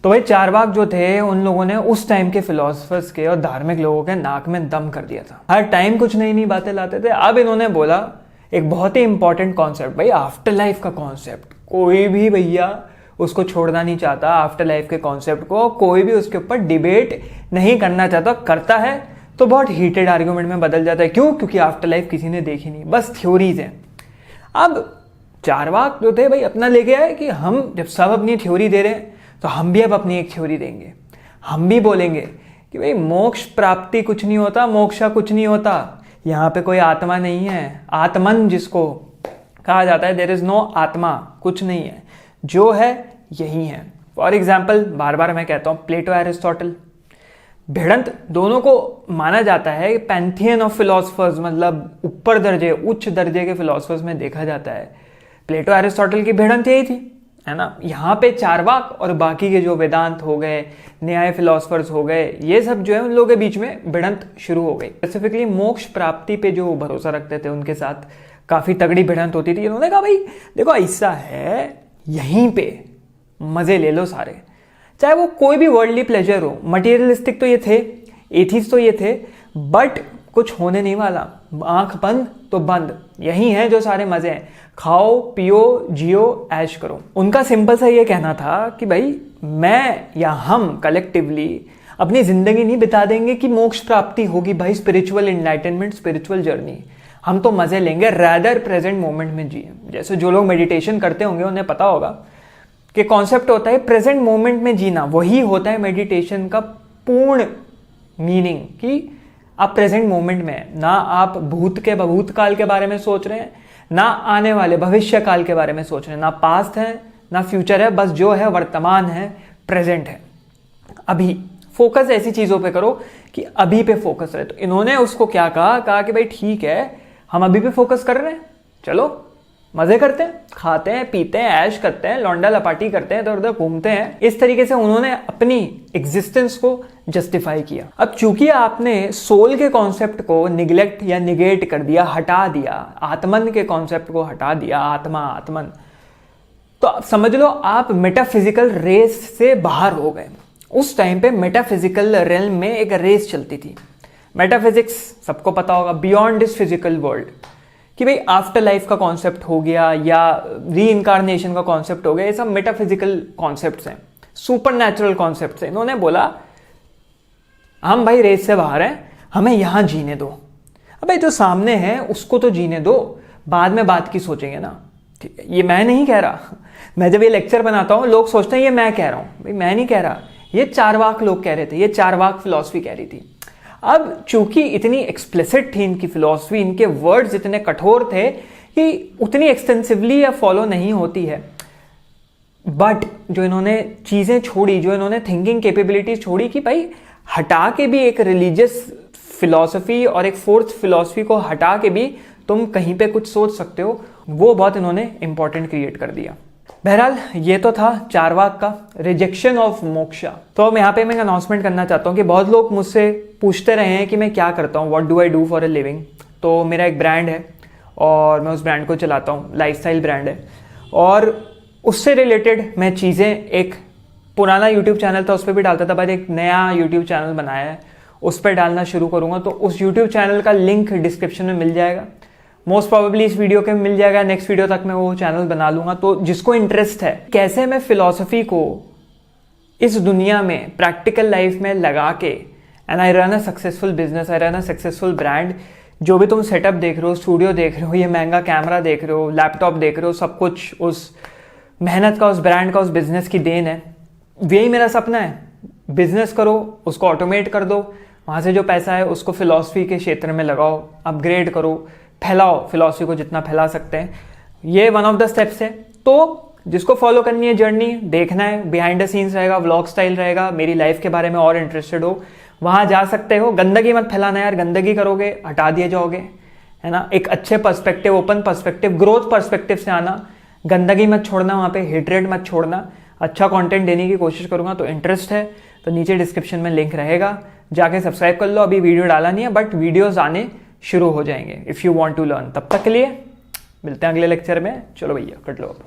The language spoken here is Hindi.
तो भाई चारवाक जो थे उन लोगों ने उस टाइम के फिलोसफर्स के और धार्मिक लोगों के नाक में दम कर दिया था। हर टाइम कुछ नई नई बातें लाते थे। अब इन्होंने बोला एक बहुत ही इंपॉर्टेंट कॉन्सेप्ट, भाई आफ्टर लाइफ का कॉन्सेप्ट। कोई भी भैया उसको छोड़ना नहीं चाहता, आफ्टर लाइफ के कॉन्सेप्ट को कोई भी उसके ऊपर डिबेट नहीं करना चाहता। करता है तो बहुत हीटेड आर्ग्यूमेंट में बदल जाता है। क्यों? क्योंकि आफ्टर लाइफ किसी ने देखी नहीं, बस थ्योरीज हैं। अब चारवाक जो थे भाई अपना लेके आए कि हम जब सब अपनी थ्योरी दे रहे हैं तो हम भी अब अपनी एक थ्योरी देंगे। हम भी बोलेंगे कि भाई मोक्ष प्राप्ति कुछ नहीं होता, मोक्षा कुछ नहीं होता, यहाँ पे कोई आत्मा नहीं है। आत्मन जिसको कहा जाता है, देयर इज नो आत्मा, कुछ नहीं है, जो है यही है। फॉर एग्जाम्पल, बार बार मैं कहता हूँ, प्लेटो एरिस्टोटल, भिड़ंत दोनों को माना जाता है पैंथियन ऑफ फिलोसफर्स, मतलब ऊपर दर्जे, उच्च दर्जे के फिलोसफर्स में देखा जाता है। प्लेटो एरिस्टोटल की भिड़ंत यही थी, है ना। यहाँ पे चारवाक और बाकी के जो वेदांत हो गए, न्याय फिलोसफर्स हो गए, ये सब जो है उन लोगों के बीच में भिड़ंत शुरू हो गई। स्पेसिफिकली मोक्ष प्राप्ति पे जो भरोसा रखते थे उनके साथ काफी तगड़ी भिड़ंत होती थी। उन्होंने कहा भाई देखो ऐसा है, यहीं पे मजे ले लो सारे, चाहे वो कोई भी वर्ल्डली प्लेजर हो। मटेरियलिस्टिक तो ये थे, एथिस्ट तो ये थे, बट कुछ होने नहीं वाला, आंख बंद तो बंद, यही है जो सारे मजे हैं। खाओ पियो जियो ऐश करो। उनका सिंपल सा ये कहना था कि भाई मैं या हम कलेक्टिवली अपनी जिंदगी नहीं बिता देंगे कि मोक्ष प्राप्ति होगी, भाई स्पिरिचुअल एनलाइटनमेंट, स्पिरिचुअल जर्नी, हम तो मजे लेंगे, रैदर प्रेजेंट मोमेंट में जिए। जैसे जो लोग मेडिटेशन करते होंगे उन्हें पता होगा कि कॉन्सेप्ट होता है प्रेजेंट मोमेंट में जीना, वही होता है मेडिटेशन का पूर्ण मीनिंग, कि आप प्रेजेंट मोमेंट में हैं, ना आप भूतकाल के बारे में सोच रहे हैं, ना आने वाले भविष्य काल के बारे में सोच रहे हैं, ना पास्ट है ना फ्यूचर है, बस जो है वर्तमान है, प्रेजेंट है। अभी फोकस ऐसी चीजों पे करो कि अभी पे फोकस रहे। तो इन्होंने उसको क्या कहा कि भाई ठीक है, हम अभी पे फोकस कर रहे हैं, चलो मजे करते हैं, खाते हैं पीते हैं, ऐश करते हैं, लौंडा लपाटी करते हैं, इधर उधर घूमते हैं। इस तरीके से उन्होंने अपनी एग्जिस्टेंस को जस्टिफाई किया। अब चूंकि आपने सोल के कॉन्सेप्ट को निगलेक्ट या निगेट कर दिया, हटा दिया, आत्मन के कॉन्सेप्ट को हटा दिया, आत्मा आत्मन, तो आप समझ लो आप मेटाफिजिकल रेस से बाहर हो गए। उस टाइम पे मेटाफिजिकल रेल्म में एक रेस चलती थी। मेटाफिजिक्स सबको पता होगा, बियॉन्ड दिस फिजिकल वर्ल्ड, कि भाई आफ्टर लाइफ का कॉन्सेप्ट हो गया या री इनकारनेशन का कॉन्सेप्ट हो गया, ये सब मेटाफिजिकल कॉन्सेप्ट्स हैं, सुपर नेचुरल कॉन्सेप्ट्स हैं। इन्होंने बोला हम भाई रेस से बाहर हैं, हमें यहां जीने दो। अबे जो सामने है उसको तो जीने दो, बाद में बात की सोचेंगे ना। ठीक है, ये मैं नहीं कह रहा। मैं जब ये लेक्चर बनाता हूं लोग सोचते हैं ये मैं कह रहा हूं, भाई मैं नहीं कह रहा, ये चारवाक लोग कह रहे थे, ये चारवाक फिलॉसफी कह रही थी। अब चूंकि इतनी एक्सप्लिसिट थी इनकी फिलॉसफी, इनके वर्ड्स इतने कठोर थे कि उतनी एक्सटेंसिवली या फॉलो नहीं होती है, बट जो इन्होंने चीजें छोड़ी, जो इन्होंने थिंकिंग कैपेबिलिटीज छोड़ी कि भाई हटा के भी एक रिलीजियस फिलॉसफी और एक फोर्थ फिलॉसफी को हटा के भी तुम कहीं पे कुछ सोच सकते हो, वो बहुत इन्होंने इंपॉर्टेंट क्रिएट कर दिया। बहरहाल ये तो था चारवाक का रिजेक्शन ऑफ मोक्षा। तो अब यहाँ पे मैं अनाउंसमेंट करना चाहता हूँ कि बहुत लोग मुझसे पूछते रहे हैं कि मैं क्या करता हूँ, what do I do for a living. तो मेरा एक ब्रांड है और मैं उस ब्रांड को चलाता हूँ, लाइफस्टाइल ब्रांड है, और उससे रिलेटेड मैं चीज़ें, एक पुराना यूट्यूब चैनल था उस पर भी डालता था, बट एक नया यूट्यूब चैनल बनाया है उस पर डालना शुरू करूँगा। तो उस यूट्यूब चैनल का लिंक डिस्क्रिप्शन में मिल जाएगा, मोस्ट प्रोबेबली इस वीडियो के मिल जाएगा, नेक्स्ट वीडियो तक मैं वो चैनल बना लूंगा। तो जिसको इंटरेस्ट है कैसे मैं फिलॉसफी को इस दुनिया में प्रैक्टिकल लाइफ में लगा के, and I run a successful business, I run a successful brand. जो भी तुम सेटअप देख रहे हो, स्टूडियो देख रहे हो, ये महंगा कैमरा देख रहे हो, लैपटॉप देख रहे हो, सब कुछ उस मेहनत का, उस ब्रांड का, उस बिजनेस की देन है। यही मेरा सपना है, बिजनेस करो, उसको ऑटोमेट कर दो, वहां से जो पैसा है उसको फिलॉसफी के क्षेत्र में लगाओ, अपग्रेड करो, फैलाओ फिलॉसफी को जितना फैला सकते हैं। ये वन ऑफ द स्टेप्स है। तो जिसको फॉलो करनी है जर्नी, देखना है, बिहाइंड द सीन्स रहेगा, व्लॉग स्टाइल रहेगा, मेरी लाइफ के बारे में और इंटरेस्टेड हो, वहां जा सकते हो। गंदगी मत फैलाना यार, गंदगी करोगे हटा दिए जाओगे, है ना। एक अच्छे perspective, open perspective, growth perspective से आना, गंदगी मत छोड़ना, वहां पे हेट्रेड मत छोड़ना, अच्छा कंटेंट देने की कोशिश करूंगा। तो इंटरेस्ट है तो नीचे डिस्क्रिप्शन में लिंक रहेगा, जाके सब्सक्राइब कर लो। अभी वीडियो डाला नहीं है बट वीडियोस आने शुरू हो जाएंगे if you want to learn. तब तक के लिए मिलते हैं अगले लेक्चर में। चलो भैया कट लो अब।